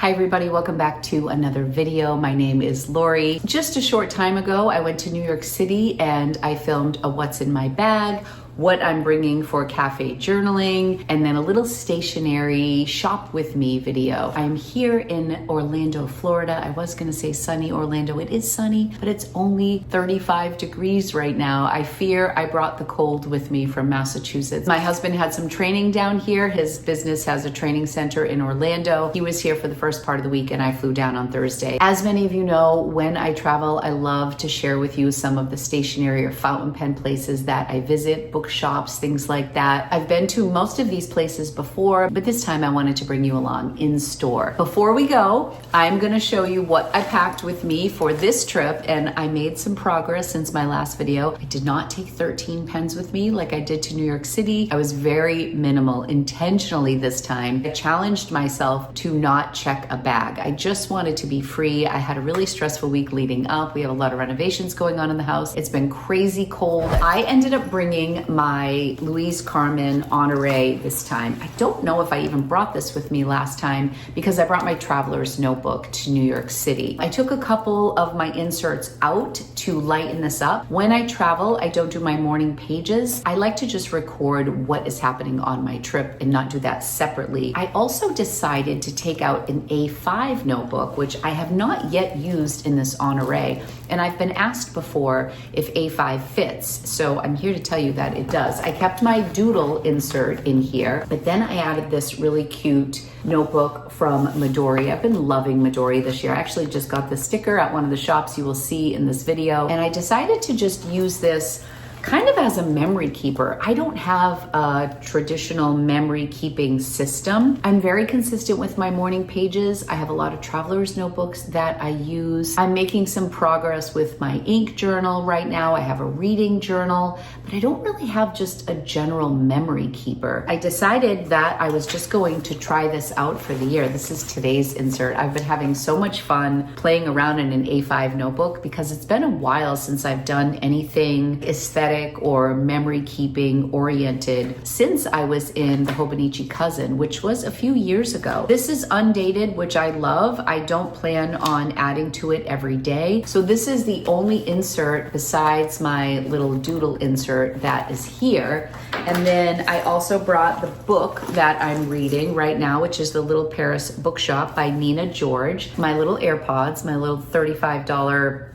Hi everybody, welcome back to another video. My name is Lori. Just a short time ago, I went to New York City and I filmed a what's in my bag, what I'm bringing for cafe journaling, and then a little stationery shop with me video. I'm here in Orlando, Florida. I was gonna say sunny Orlando. It is sunny, but it's only 35 degrees right now. I fear I brought the cold with me from Massachusetts. My husband had some training down here. His business has a training center in Orlando. He was here for the first part of the week and I flew down on Thursday. As many of you know, when I travel, I love to share with you some of the stationery or fountain pen places that I visit, bookshops, things like that. I've been to most of these places before, but this time I wanted to bring you along in store. Before we go, I'm gonna show you what I packed with me for this trip, and I made some progress since my last video. I did not take 13 pens with me like I did to New York City. I was very minimal intentionally this time. I challenged myself to not check a bag. I just wanted to be free. I had a really stressful week leading up. We have a lot of renovations going on in the house. It's been crazy cold. I ended up bringing my Louise Carmen Honore this time. I don't know if I even brought this with me last time because I brought my traveler's notebook to New York City. I took a couple of my inserts out to lighten this up. When I travel, I don't do my morning pages. I like to just record what is happening on my trip and not do that separately. I also decided to take out an A5 notebook, which I have not yet used in this Honore. And I've been asked before if A5 fits. So I'm here to tell you that it does. I kept my doodle insert in here, but then I added this really cute notebook from Midori. I've been loving Midori this year. I actually just got the sticker at one of the shops you will see in this video. And I decided to just use this kind of as a memory keeper. I don't have a traditional memory keeping system. I'm very consistent with my morning pages. I have a lot of traveler's notebooks that I use. I'm making some progress with my ink journal right now. I have a reading journal, but I don't really have just a general memory keeper. I decided that I was just going to try this out for the year. This is today's insert. I've been having so much fun playing around in an A5 notebook because it's been a while since I've done anything aesthetic or memory keeping oriented since I was in the Hobonichi Cousin, which was a few years ago. This is undated, which I love. I don't plan on adding to it every day. So this is the only insert besides my little doodle insert that is here. And then I also brought the book that I'm reading right now, which is The Little Paris Bookshop by Nina George. My little AirPods, my little $35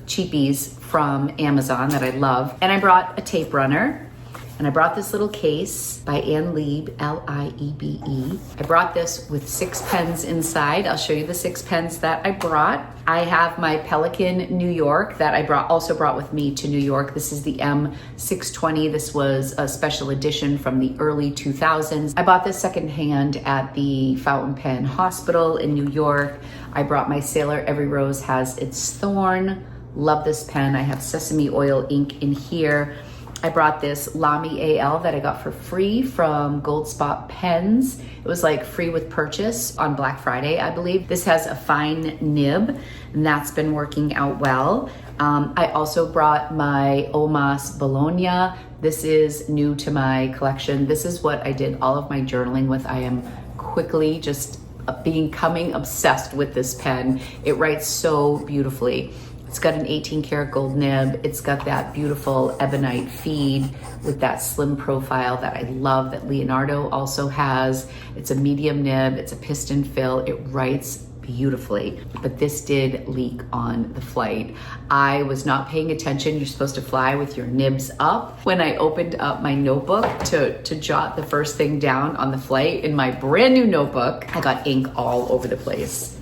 cheapies from Amazon that I love. And I brought a tape runner. And I brought this little case by Ann Liebe, L-I-E-B-E. I brought this with 6 pens inside. I'll show you the 6 pens that I brought. I have my Pelican New York that I also brought with me to New York. This is the M620. This was a special edition from the early 2000s. I bought this secondhand at the Fountain Pen Hospital in New York. I brought my Sailor Every Rose Has Its Thorn. Love this pen. I have sesame oil ink in here. I brought this Lamy AL that I got for free from Gold Spot Pens. It was like free with purchase on Black Friday, I believe. This has a fine nib, and that's been working out well. I also brought my Omas Bologna. This is new to my collection. This is what I did all of my journaling with. I am quickly just becoming obsessed with this pen. It writes so beautifully. It's got an 18 karat gold nib. It's got that beautiful ebonite feed with that slim profile that I love that Leonardo also has. It's a medium nib, it's a piston fill. It writes beautifully, but this did leak on the flight. I was not paying attention. You're supposed to fly with your nibs up. When I opened up my notebook to jot the first thing down on the flight in my brand new notebook, I got ink all over the place.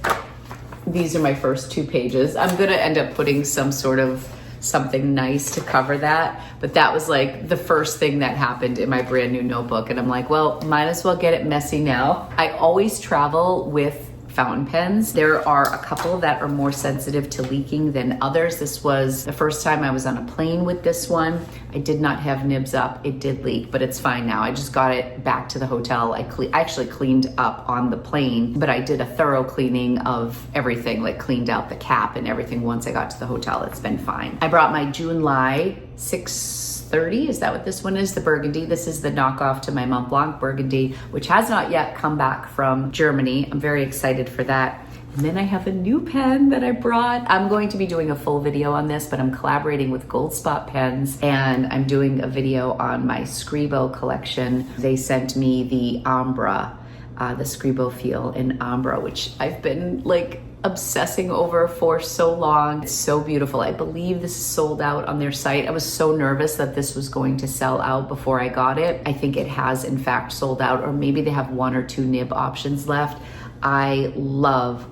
These are my first 2 pages. I'm gonna end up putting some sort of something nice to cover that, but that was like the first thing that happened in my brand new notebook. And I'm like, well, might as well get it messy now. I always travel with fountain pens. There are a couple that are more sensitive to leaking than others. This was the first time I was on a plane with this one. I did not have nibs up. It did leak, but it's fine now. I just got it back to the hotel. I actually cleaned up on the plane, but I did a thorough cleaning of everything, like cleaned out the cap and everything once I got to the hotel. It's been fine. I brought my Junlai 630, is that what this one is? The burgundy. This is the knockoff to my Mont Blanc burgundy, which has not yet come back from Germany. I'm very excited for that. And then I have a new pen that I brought. I'm going to be doing a full video on this, but I'm collaborating with Gold Spot Pens, and I'm doing a video on my Scribo collection. They sent me the Ambra, the Scribo Feel in Ambra, which I've been like obsessing over for so long. It's so beautiful. I believe this is sold out on their site. I was so nervous that this was going to sell out before I got it. I think it has in fact sold out, or maybe they have 1 or 2 nib options left. I love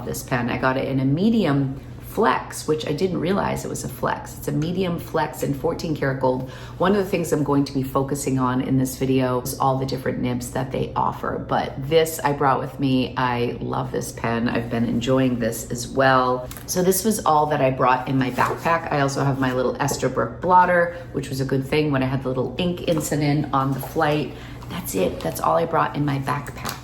this pen. I got it in a medium flex, which I didn't realize it was a flex. It's a medium flex in 14 karat gold. One of the things I'm going to be focusing on in this video is all the different nibs that they offer, but this I brought with me. I love this pen. I've been enjoying this as well. So this was all that I brought in my backpack. I also have my little Esterbrook blotter, which was a good thing when I had the little ink incident on the flight. That's it. That's all I brought in my backpack.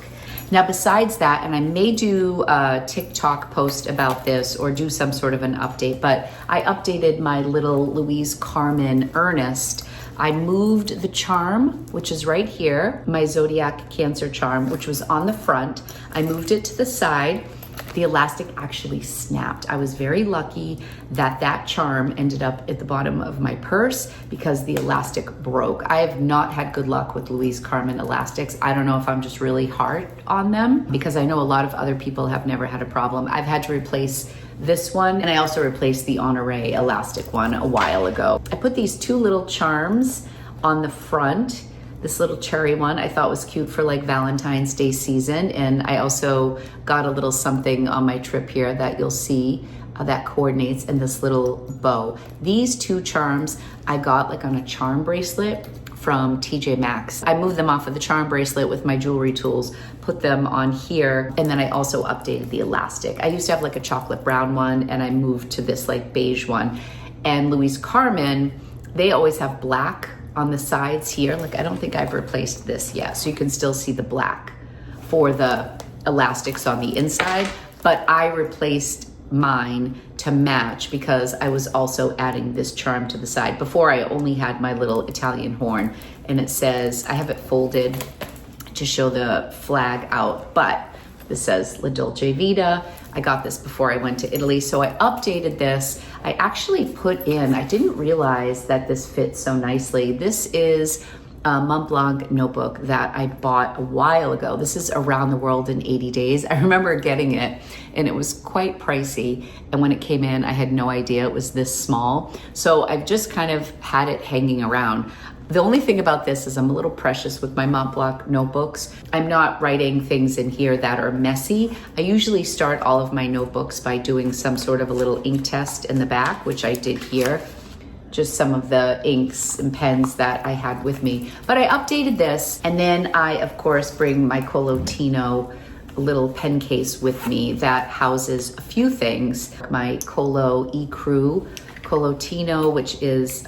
Now, besides that, and I may do a TikTok post about this or do some sort of an update, but I updated my little Louise Carmen Ernest. I moved the charm, which is right here, my Zodiac Cancer charm, which was on the front. I moved it to the side. The elastic actually snapped. I was very lucky that that charm ended up at the bottom of my purse because the elastic broke. I have not had good luck with Louise Carmen elastics. I don't know if I'm just really hard on them because I know a lot of other people have never had a problem. I've had to replace this one, and I also replaced the Honore elastic one a while ago. I put these 2 little charms on the front. This little cherry one I thought was cute for like Valentine's Day season. And I also got a little something on my trip here that you'll see that coordinates in this little bow. These 2 charms I got like on a charm bracelet from TJ Maxx. I moved them off of the charm bracelet with my jewelry tools, put them on here, and then I also updated the elastic. I used to have like a chocolate brown one, and I moved to this like beige one. And Louise Carmen, they always have black on the sides here. Like, I don't think I've replaced this yet, so you can still see the black for the elastics on the inside, but I replaced mine to match because I was also adding this charm to the side. Before, I only had my little Italian horn, and it says, I have it folded to show the flag out, but this says La Dolce Vita. I got this before I went to Italy, so I updated this. I actually put in, I didn't realize that this fits so nicely. This is a Mont Blanc notebook that I bought a while ago. This is Around the World in 80 Days. I remember getting it, and it was quite pricey. And when it came in, I had no idea it was this small. So I've just kind of had it hanging around. The only thing about this is I'm a little precious with my Mont Blanc notebooks. I'm not writing things in here that are messy. I usually start all of my notebooks by doing some sort of a little ink test in the back, which I did here. Just some of the inks and pens that I had with me. But I updated this, and then I, of course, bring my Colotino little pen case with me that houses a few things. My Colo E-Crew Colotino, which is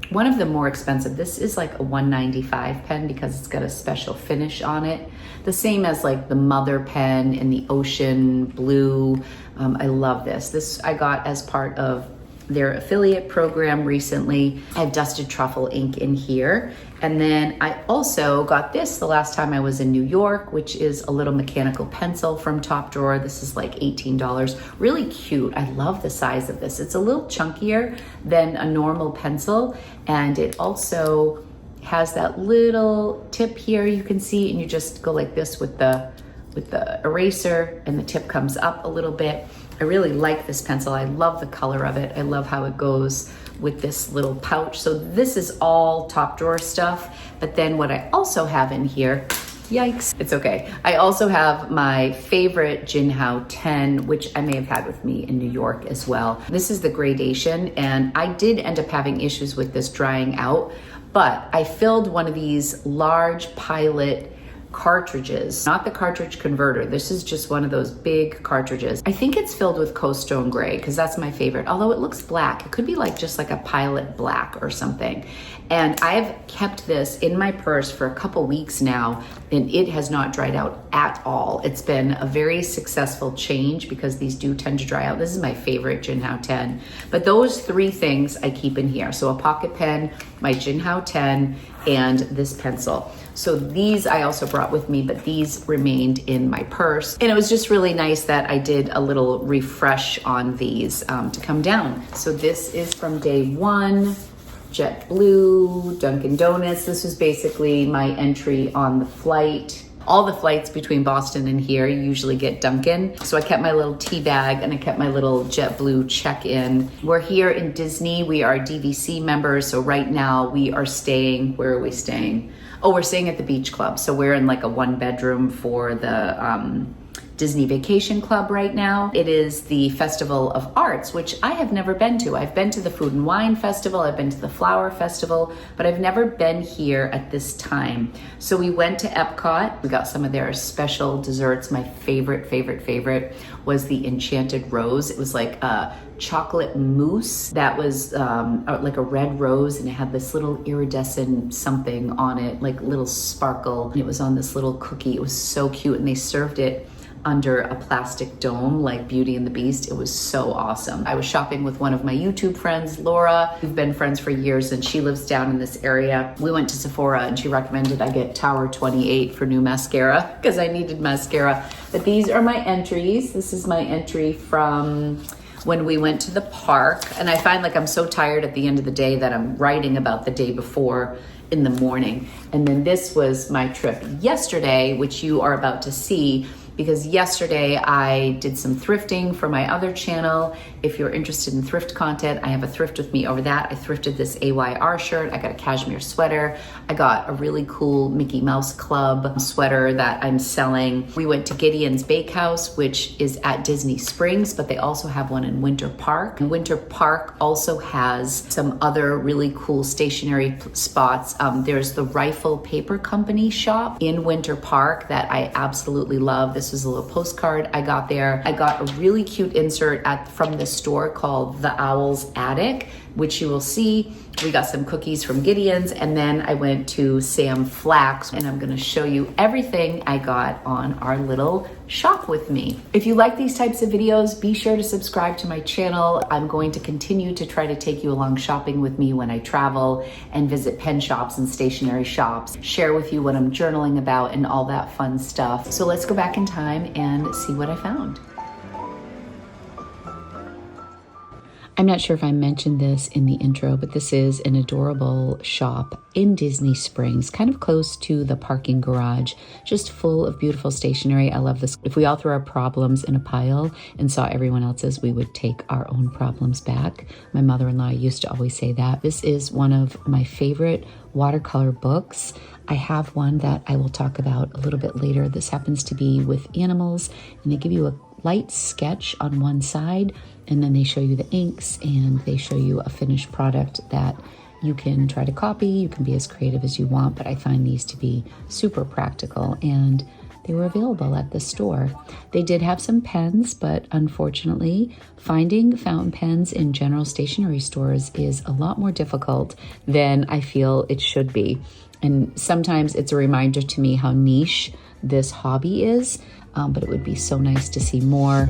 one of the more expensive. This is like a $195 pen because it's got a special finish on it. The same as like the Mother pen in the ocean blue. I love this. This I got as part of their affiliate program recently. I have dusted truffle ink in here. And then I also got this the last time I was in New York, which is a little mechanical pencil from Top Drawer. This is like $18. Really cute. I love the size of this. It's a little chunkier than a normal pencil. And it also has that little tip here you can see, and you just go like this with the eraser, and the tip comes up a little bit. I really like this pencil. I love the color of it. I love how it goes with this little pouch. So this is all Top Drawer stuff. But then what I also have in here, yikes, it's okay. I also have my favorite Jinhao 10, which I may have had with me in New York as well. This is the gradation, and I did end up having issues with this drying out, but I filled one of these large Pilot cartridges, not the cartridge converter. This is just one of those big cartridges. I think it's filled with Coastone Gray because that's my favorite, although it looks black. It could be like just like a Pilot black or something. And I've kept this in my purse for a couple weeks now, and it has not dried out at all. It's been a very successful change because these do tend to dry out. This is my favorite Jinhao 10. But those three things I keep in here. So a pocket pen, my Jinhao 10, and this pencil. So these I also brought with me, but these remained in my purse. And it was just really nice that I did a little refresh on these to come down. So this is from day one, JetBlue, Dunkin' Donuts. This was basically my entry on the flight. All the flights between Boston and here usually get Dunkin'. So I kept my little tea bag and I kept my little JetBlue check-in. We're here in Disney. We are DVC members. So right now we are staying, where are we staying? Oh, we're staying at the Beach Club. So we're in like a 1-bedroom for the Disney Vacation Club right now. It is the Festival of Arts, which I have never been to. I've been to the Food and Wine Festival, I've been to the Flower Festival, but I've never been here at this time. So we went to Epcot. We got some of their special desserts. My favorite was the Enchanted Rose. It was like a chocolate mousse that was like a red rose, and it had this little iridescent something on it, like little sparkle. It was on this little cookie. It was so cute, and they served it under a plastic dome like Beauty and the Beast. It was so awesome. I was shopping with one of my YouTube friends, Laura. We've been friends for years and she lives down in this area. We went to Sephora and she recommended I get Tower 28 for new mascara because I needed mascara. But these are my entries. This is my entry from when we went to the park. And I find like I'm so tired at the end of the day that I'm writing about the day before in the morning. And then this was my trip yesterday, which you are about to see, because yesterday I did some thrifting for my other channel. If you're interested in thrift content, I have a thrift with me over that. I thrifted this AYR shirt. I got a cashmere sweater. I got a really cool Mickey Mouse Club sweater that I'm selling. We went to Gideon's Bakehouse, which is at Disney Springs, but they also have one in Winter Park. And Winter Park also has some other really cool stationery spots. There's the Rifle Paper Company shop in Winter Park that I absolutely love. This was a little postcard I got there. I got a really cute insert from this store called The Owl's Attic, which you will see. We got some cookies from Gideon's, and then I went to Sam Flax, and I'm gonna show you everything I got on our little shop with me. If you like these types of videos, be sure to subscribe to my channel. I'm going to continue to try to take you along shopping with me when I travel and visit pen shops and stationery shops, share with you what I'm journaling about and all that fun stuff. So let's go back in time and see what I found. I'm not sure if I mentioned this in the intro, but this is an adorable shop in Disney Springs, kind of close to the parking garage, just full of beautiful stationery. I love this. If we all threw our problems in a pile and saw everyone else's, we would take our own problems back. My mother-in-law used to always say that. This is one of my favorite watercolor books. I have one that I will talk about a little bit later. This happens to be with animals, and they give you a light sketch on one side, and then they show you the inks and they show you a finished product that you can try to copy. You can be as creative as you want, but I find these to be super practical, and they were available at the store. They did have some pens, but unfortunately, finding fountain pens in general stationery stores is a lot more difficult than I feel it should be. And sometimes it's a reminder to me how niche this hobby is, but it would be so nice to see more.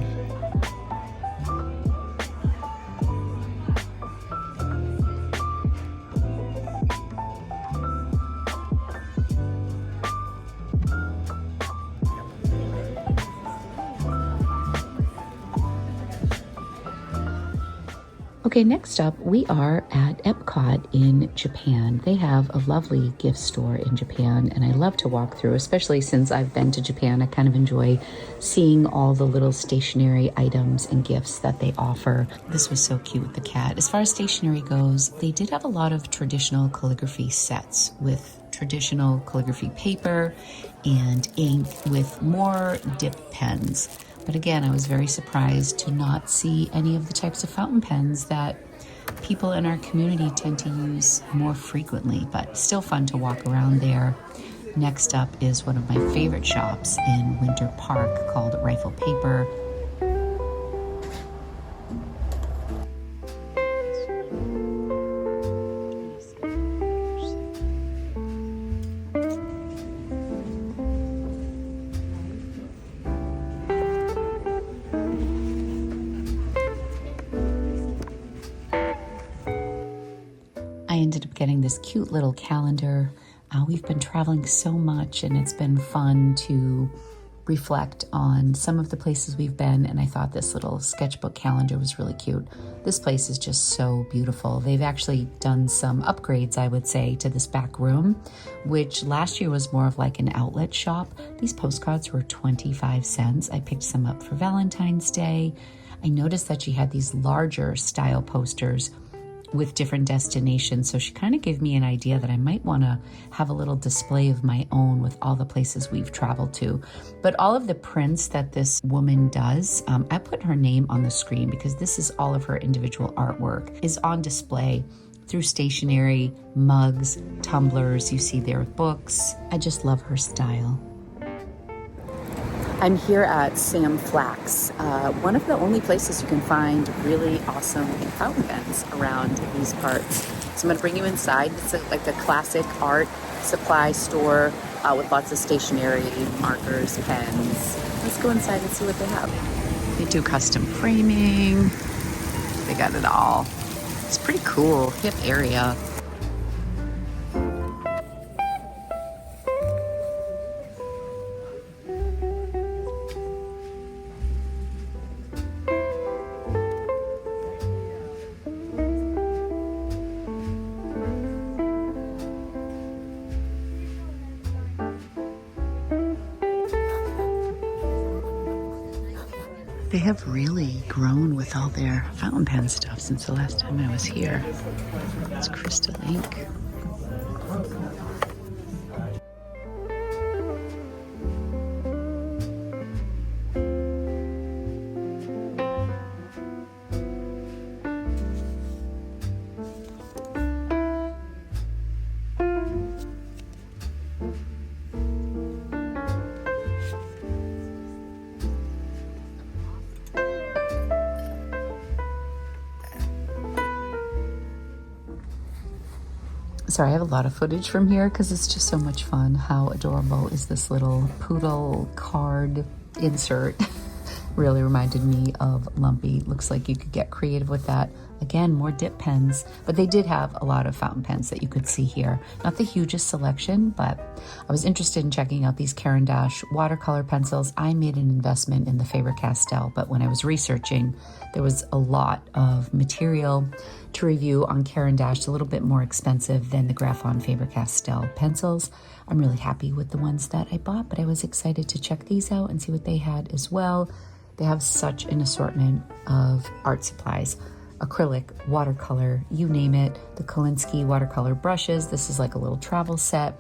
Okay, next up, we are at Epcot in Japan. They have a lovely gift store in Japan, and I love to walk through, especially since I've been to Japan. I kind of enjoy seeing all the little stationery items and gifts that they offer. This was so cute with the cat. As far as stationery goes, they did have a lot of traditional calligraphy sets with traditional calligraphy paper and ink with more dip pens. But again, I was very surprised to not see any of the types of fountain pens that people in our community tend to use more frequently, but still fun to walk around there. Next up is one of my favorite shops in Winter Park called Rifle Paper. ended up getting this cute little calendar. We've been traveling so much and it's been fun to reflect on some of the places we've been, and I thought this little sketchbook calendar was really cute. This place is just so beautiful. They've actually done some upgrades, I would say, to this back room, which last year was more of like an outlet shop. These postcards were 25 cents. I picked some up for Valentine's Day. I noticed that she had these larger style posters with different destinations. So she kind of gave me an idea that I might want to have a little display of my own with all the places we've traveled to. But all of the prints that this woman does, I put her name on the screen because this is all of her individual artwork, is on display through stationery, mugs, tumblers. You see there books. I just love her style. I'm here at Sam Flax, one of the only places you can find really awesome fountain pens around these parts. So I'm going to bring you inside. It's like a classic art supply store with lots of stationery, markers, pens. Let's go inside and see what they have. They do custom framing. They got it all. It's pretty cool, hip area. They have really grown with all their fountain pen stuff since the last time I was here. It's crystal ink. Sorry, I have a lot of footage from here because it's just so much fun. How adorable is this little poodle card insert? Really reminded me of Lumpy. Looks like you could get creative with that. Again, more dip pens, but they did have a lot of fountain pens that you could see here. Not the hugest selection, but I was interested in checking out these Caran d'Ache watercolor pencils. I made an investment in the Faber-Castell, but when I was researching, there was a lot of material to review on Caran d'Ache, a little bit more expensive than the Graphon Faber-Castell pencils. I'm really happy with the ones that I bought, but I was excited to check these out and see what they had as well. They have such an assortment of art supplies. Acrylic, watercolor, you name it. The Kolinsky watercolor brushes. This is like a little travel set.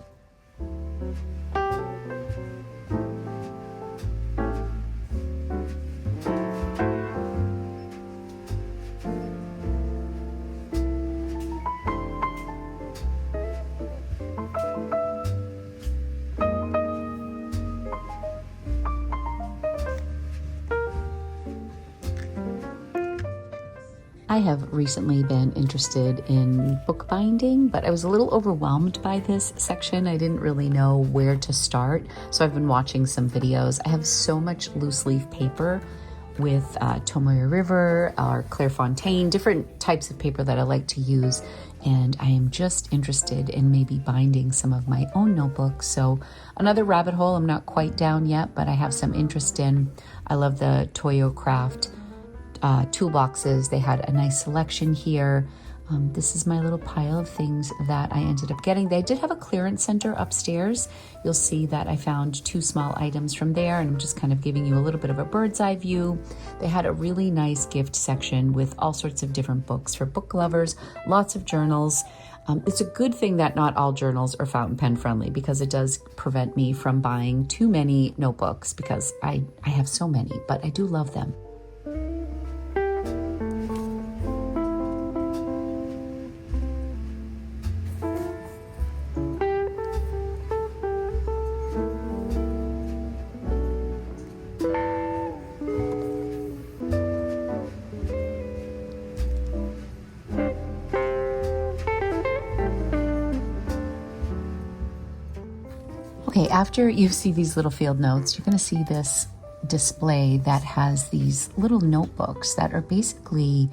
I have recently been interested in bookbinding, but I was a little overwhelmed by this section. I didn't really know where to start, so I've been watching some videos. I have so much loose leaf paper with Tomoe River or Clairefontaine, different types of paper that I like to use, and I am just interested in maybe binding some of my own notebooks. So another rabbit hole I'm not quite down yet, but I have some interest in. I love the Toyo Craft toolboxes. They had a nice selection here. This is my little pile of things that I ended up getting. They did have a clearance center upstairs. You'll see that I found 2 small items from there, and I'm just kind of giving you a little bit of a bird's eye view. They had a really nice gift section with all sorts of different books for book lovers, lots of journals. It's a good thing that not all journals are fountain pen friendly, because it does prevent me from buying too many notebooks, because I have so many, but I do love them. Okay, after you see these little field notes, you're going to see this display that has these little notebooks that are basically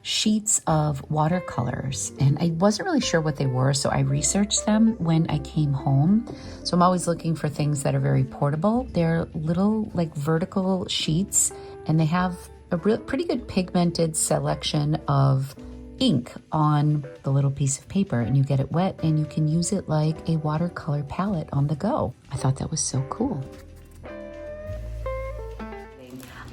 sheets of watercolors, and I wasn't really sure what they were, so I researched them when I came home. So I'm always looking for things that are very portable. They're little like vertical sheets, and they have a pretty good pigmented selection of ink on the little piece of paper, and you get it wet and you can use it like a watercolor palette on the go. I thought that was so cool.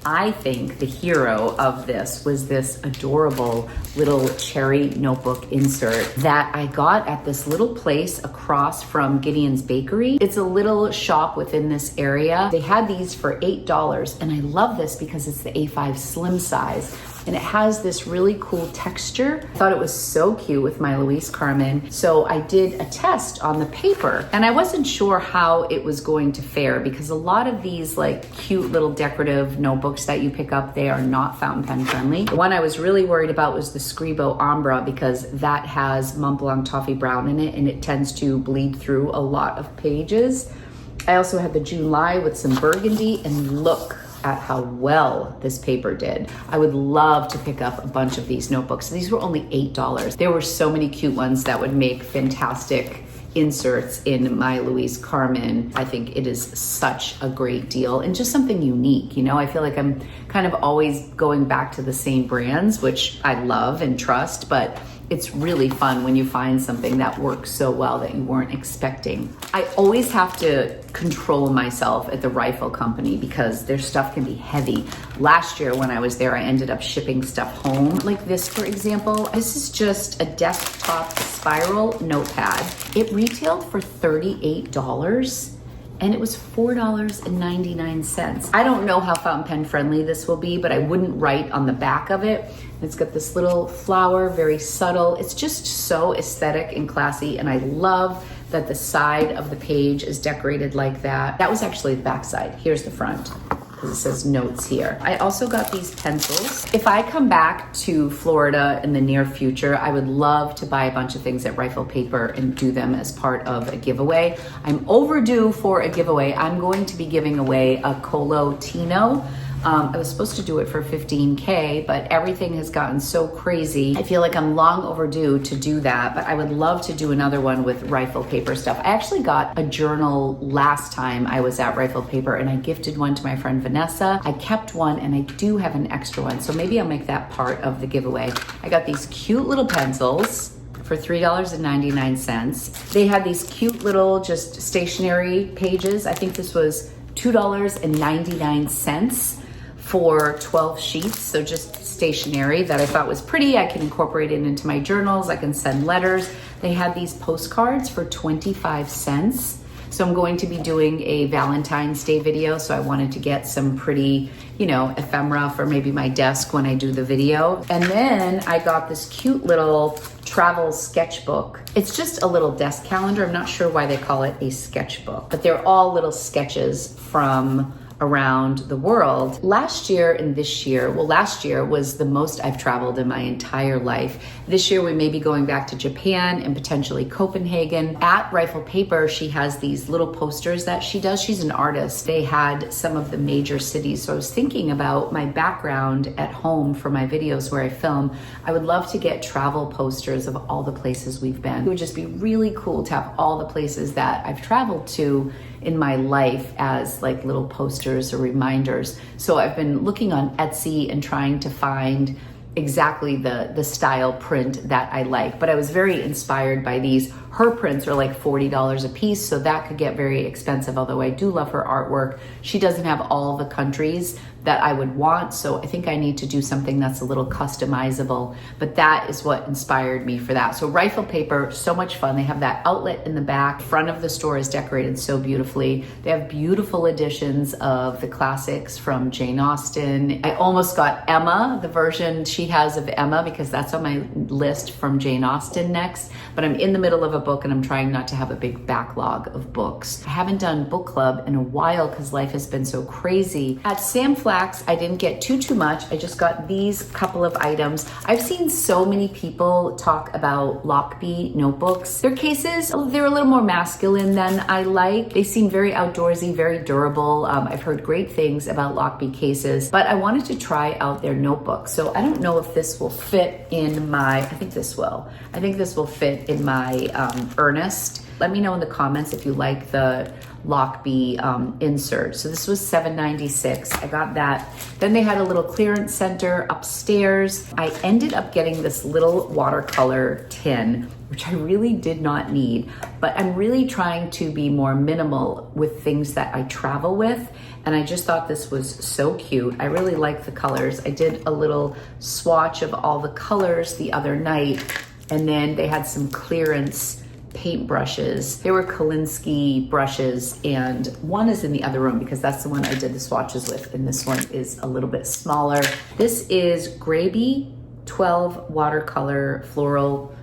I think the hero of this was this adorable little cherry notebook insert that I got at this little place across from Gideon's Bakery. It's a little shop within this area. They had these for $8, and I love this because it's the A5 slim size. And it has this really cool texture. I thought it was so cute with my Louise Carmen. So I did a test on the paper, and I wasn't sure how it was going to fare because a lot of these like cute little decorative notebooks that you pick up, they are not fountain pen friendly. The one I was really worried about was the Scribo Ambra because that has Mont Blanc Toffee Brown in it, and it tends to bleed through a lot of pages. I also had the July with some burgundy, and look at how well this paper did. I would love to pick up a bunch of these notebooks. These were only $8. There were so many cute ones that would make fantastic inserts in my Louise Carmen. I think it is such a great deal and just something unique. You know, I feel like I'm kind of always going back to the same brands, which I love and trust, but it's really fun when you find something that works so well that you weren't expecting. I always have to control myself at the Rifle Company because their stuff can be heavy. Last year when I was there, I ended up shipping stuff home. Like this, for example. This is just a desktop spiral notepad. It retailed for $38. And it was $4.99. I don't know how fountain pen friendly this will be, but I wouldn't write on the back of it. It's got this little flower, very subtle. It's just so aesthetic and classy, and I love that the side of the page is decorated like that. That was actually the back side. Here's the front, because it says notes here. I also got these pencils. If I come back to Florida in the near future, I would love to buy a bunch of things at Rifle Paper and do them as part of a giveaway. I'm overdue for a giveaway. I'm going to be giving away a Colo Tino. I was supposed to do it for $15K, but everything has gotten so crazy. I feel like I'm long overdue to do that, but I would love to do another one with Rifle Paper stuff. I actually got a journal last time I was at Rifle Paper, and I gifted one to my friend Vanessa. I kept one, and I do have an extra one, so maybe I'll make that part of the giveaway. I got these cute little pencils for $3.99. They had these cute little just stationery pages. I think this was $2.99 for 12 sheets, so just stationery that I thought was pretty. I can incorporate it into my journals. I can send letters. They had these postcards for 25 cents. So I'm going to be doing a Valentine's Day video, so I wanted to get some pretty, you know, ephemera for maybe my desk when I do the video. And then I got this cute little travel sketchbook. It's just a little desk calendar. I'm not sure why they call it a sketchbook, but they're all little sketches from around the world. Last year and this year, well, last year was the most I've traveled in my entire life. This year we may be going back to Japan and potentially Copenhagen. At Rifle Paper, she has these little posters that she does. She's an artist. They had some of the major cities. So I was thinking about my background at home for my videos where I film. I would love to get travel posters of all the places we've been. It would just be really cool to have all the places that I've traveled to in my life as like little posters or reminders. So I've been looking on Etsy and trying to find exactly the style print that I like. But I was very inspired by these. Her prints are like $40 a piece, so that could get very expensive, although I do love her artwork. She doesn't have all the countries that I would want, so I think I need to do something that's a little customizable, but that is what inspired me for that. So Rifle Paper, so much fun. They have that outlet in the back. Front of the store is decorated so beautifully. They have beautiful editions of the classics from Jane Austen. I almost got Emma, the version she has of Emma, because that's on my list from Jane Austen next, but I'm in the middle of a book and I'm trying not to have a big backlog of books. I haven't done book club in a while because life has been so crazy. At Sam Flax, I didn't get too much. I just got these couple of items. I've seen so many people talk about Lockbee notebooks. Their cases, they're a little more masculine than I like. They seem very outdoorsy, very durable. I've heard great things about Lockbee cases, but I wanted to try out their notebook. So I don't know if this will fit in my, I think this will. I think this will fit in my Earnest. Let me know in the comments if you like the Lockbee insert. So this was $7.96. I got that. Then they had a little clearance center upstairs. I ended up getting this little watercolor tin, which I really did not need, but I'm really trying to be more minimal with things that I travel with. And I just thought this was so cute. I really like the colors. I did a little swatch of all the colors the other night, and then they had some clearance paint brushes. They were Kolinsky brushes, and one is in the other room because that's the one I did the swatches with, and this one is a little bit smaller. This is Graby 12 watercolor floral.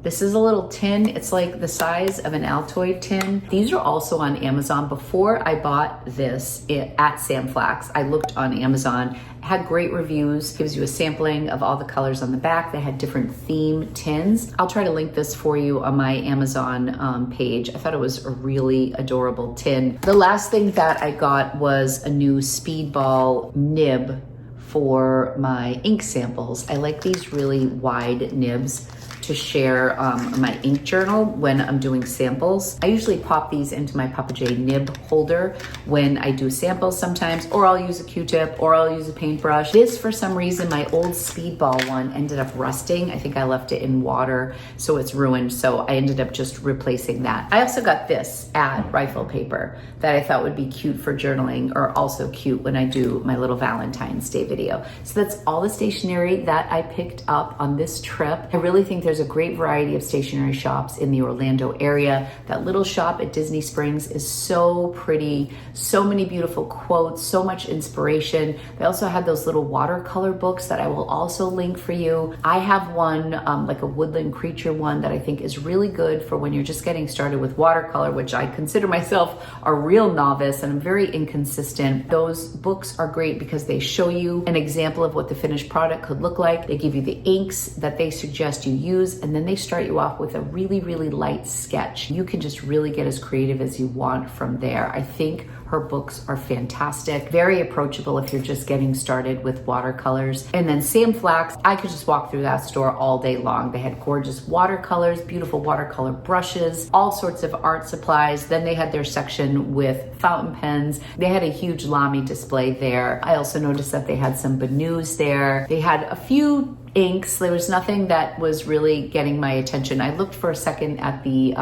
This is a little tin. It's like the size of an Altoid tin. These are also on Amazon. Before I bought this at Sam Flax, I looked on Amazon. It had great reviews. Gives you a sampling of all the colors on the back. They had different theme tins. I'll try to link this for you on my Amazon page. I thought it was a really adorable tin. The last thing that I got was a new Speedball nib for my ink samples. I like these really wide nibs to share my ink journal when I'm doing samples. I usually pop these into my Papa J nib holder when I do samples sometimes, or I'll use a Q-tip, or I'll use a paintbrush. This, for some reason, my old Speedball one ended up rusting. I think I left it in water, so it's ruined. So I ended up just replacing that. I also got this at Rifle Paper that I thought would be cute for journaling, or also cute when I do my little Valentine's Day video. So that's all the stationery that I picked up on this trip. I really think there's a great variety of stationery shops in the Orlando area. That little shop at Disney Springs is so pretty, so many beautiful quotes, so much inspiration. They also had those little watercolor books that I will also link for you. I have one, like a woodland creature one, that I think is really good for when you're just getting started with watercolor, which I consider myself a real novice and I'm very inconsistent. Those books are great because they show you an example of what the finished product could look like. They give you the inks that they suggest you use, and then they start you off with a really, really light sketch. You can just really get as creative as you want from there. I think her books are fantastic, very approachable if you're just getting started with watercolors. And then Sam Flax, I could just walk through that store all day long. They had gorgeous watercolors, beautiful watercolor brushes, all sorts of art supplies. Then they had their section with fountain pens. They had a huge Lamy display there. I also noticed that they had some Banus there. They had a few inks. There was nothing that was really getting my attention. I looked for a second at the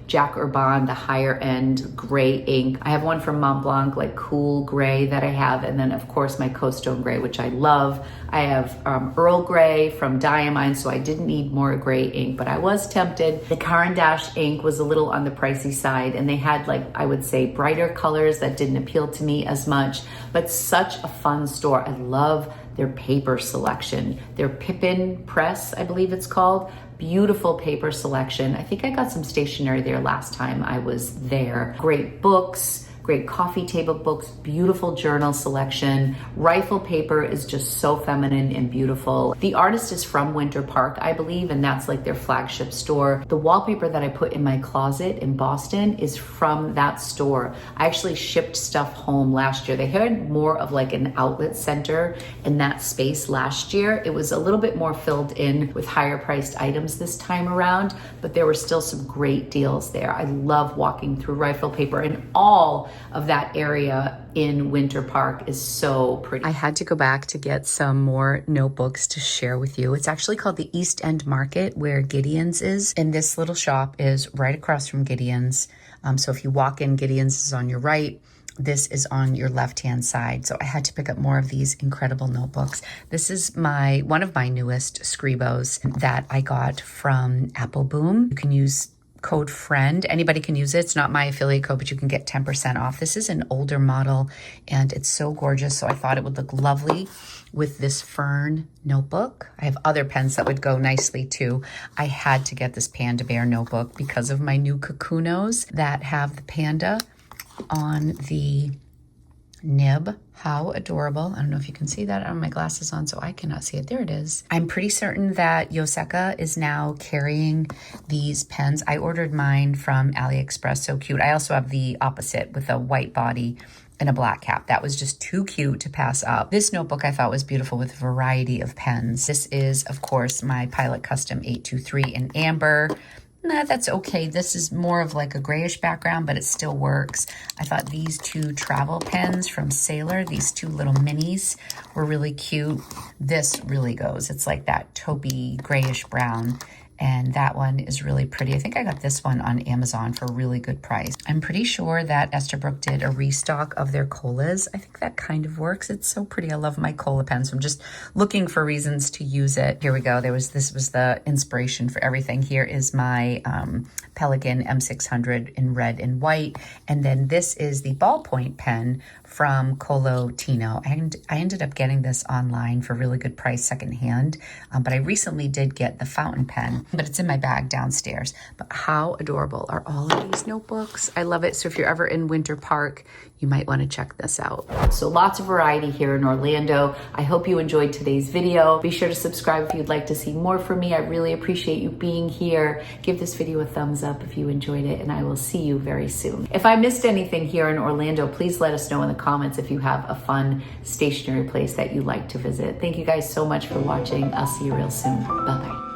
Jack Urban, the higher end gray ink. I have one from Mont Blanc, like cool gray that I have. And then of course my Coastone gray, which I love. I have Earl Grey from Diamine, so I didn't need more gray ink, but I was tempted. The Caran d'Ache ink was a little on the pricey side, and they had, like, I would say, brighter colors that didn't appeal to me as much, but such a fun store. I love their paper selection. Their Pippin Press, I believe it's called. Beautiful paper selection. I think I got some stationery there last time I was there. Great books, great coffee table books, beautiful journal selection. Rifle Paper is just so feminine and beautiful. The artist is from Winter Park, I believe, and that's like their flagship store. The wallpaper that I put in my closet in Boston is from that store. I actually shipped stuff home last year. They had more of like an outlet center in that space last year. It was a little bit more filled in with higher priced items this time around, but there were still some great deals there. I love walking through Rifle Paper, and all of that area in Winter Park is so pretty. I had to go back to get some more notebooks to share with you. It's actually called the East End Market, where Gideon's is, and this little shop is right across from Gideon's. So if you walk in, Gideon's is on your right. This is on your left-hand side. So I had to pick up more of these incredible notebooks. This is one of my newest Scribos that I got from Apple Boom. You can use code FRIEND. Anybody can use it. It's not my affiliate code, but you can get 10% off. This is an older model and it's so gorgeous. So I thought it would look lovely with this fern notebook. I have other pens that would go nicely too. I had to get this Panda Bear notebook because of my new Kakunos that have the panda on the nib. How adorable. I don't know if you can see that. I have my glasses on, so I cannot see it. There it is. I'm pretty certain that Yoseka is now carrying these pens. I ordered mine from AliExpress. So cute. I also have the opposite with a white body and a black cap. That was just too cute to pass up. This notebook I thought was beautiful with a variety of pens. This is, of course, my Pilot Custom 823 in amber. Nah, that's okay. This is more of like a grayish background, but it still works. I thought these two travel pens from Sailor, these two little minis, were really cute. This really goes. It's like that taupey grayish brown. And that one is really pretty. I think I got this one on Amazon for a really good price. I'm pretty sure that Esterbrook did a restock of their colas. I think that kind of works. It's so pretty. I love my cola pens. So I'm just looking for reasons to use it. Here we go. This was the inspiration for everything. Here is my Pelikan M600 in red and white. And then this is the ballpoint pen from Colo Tino. And I ended up getting this online for a really good price secondhand. But I recently did get the fountain pen, but it's in my bag downstairs. But how adorable are all of these notebooks? I love it. So if you're ever in Winter Park, you might want to check this out. So lots of variety here in Orlando. I hope you enjoyed today's video. Be sure to subscribe if you'd like to see more from me. I really appreciate you being here. Give this video a thumbs up if you enjoyed it, and I will see you very soon. If I missed anything here in Orlando, please let us know in the comments if you have a fun stationery place that you like to visit. Thank you guys so much for watching. I'll see you real soon. Bye-bye.